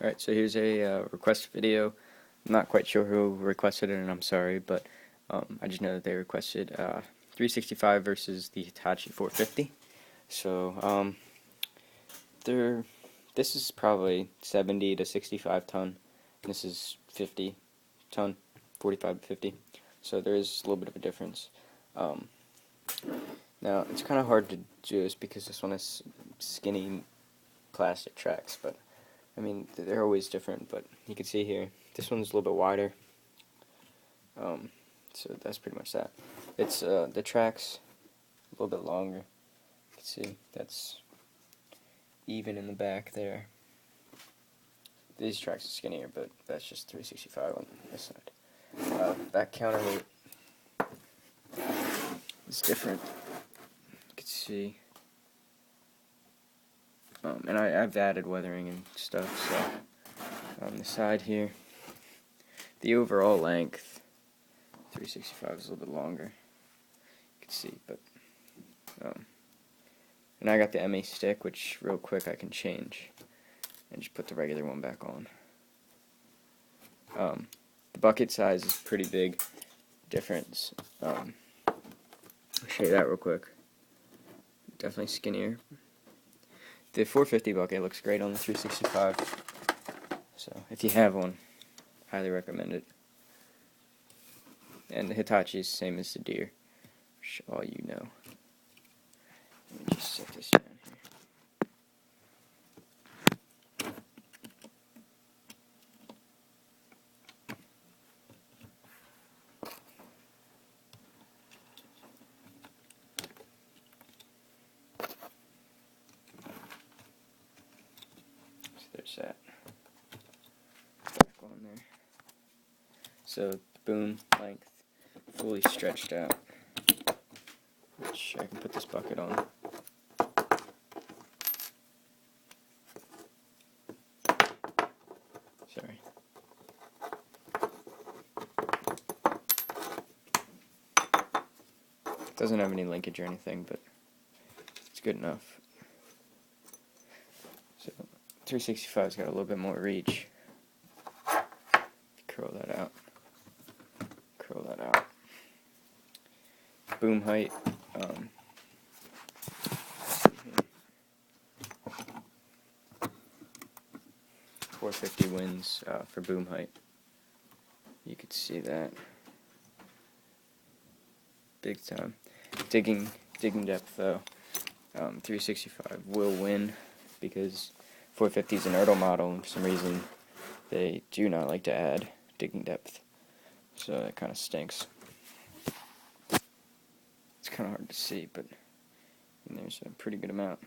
Alright, so here's a request video. I'm not quite sure who requested it, and I'm sorry, but I just know that they requested 365 versus the Hitachi 450. So, this is probably 70 to 65 ton. This is 50 ton, 45 to 50. So there is a little bit of a difference. Now, it's kind of hard to do this because this one has skinny plastic tracks, but I mean, they're always different, but you can see here, this one's a little bit wider. So that's pretty much that. It's the tracks a little bit longer. You can see that's even in the back there. These tracks are skinnier, but that's just 365 on this side. That counterweight is different. You can see. And I've added weathering and stuff, so on the side here, the overall length, 365 is a little bit longer, you can see, but, and I got the MA stick, which real quick I can change, and just put the regular one back on. The bucket size is pretty big difference. I'll show you that real quick. Definitely skinnier. The 450 bucket looks great on the 365, so if you have one, highly recommend it. And the Hitachi is the same as the Deer, which all you know. Let me just set this down here. There's that back on there. So the boom length fully stretched out, which I can put this bucket on. Sorry. It doesn't have any linkage or anything, but it's good enough. So 365's got a little bit more reach. Curl that out. Curl that out. Boom height. 450 wins for boom height. You could see that. Big time. Digging depth though. 365 will win because 450 is an Ertl model, and for some reason they do not like to add digging depth, so that kind of stinks. It's kind of hard to see, but there's a pretty good amount.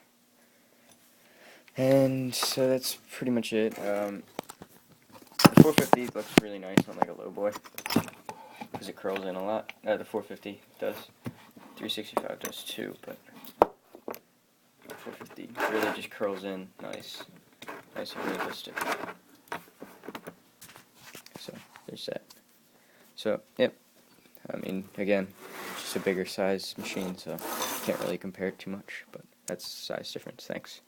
And so that's pretty much it. The 450 looks really nice on like a low boy because it curls in a lot. The 450 does. 365 does too, but 450 really just curls in nice and realistic. So there's that. So yep, I mean, again, just a bigger size machine, so can't really compare it too much, but that's the size difference. Thanks.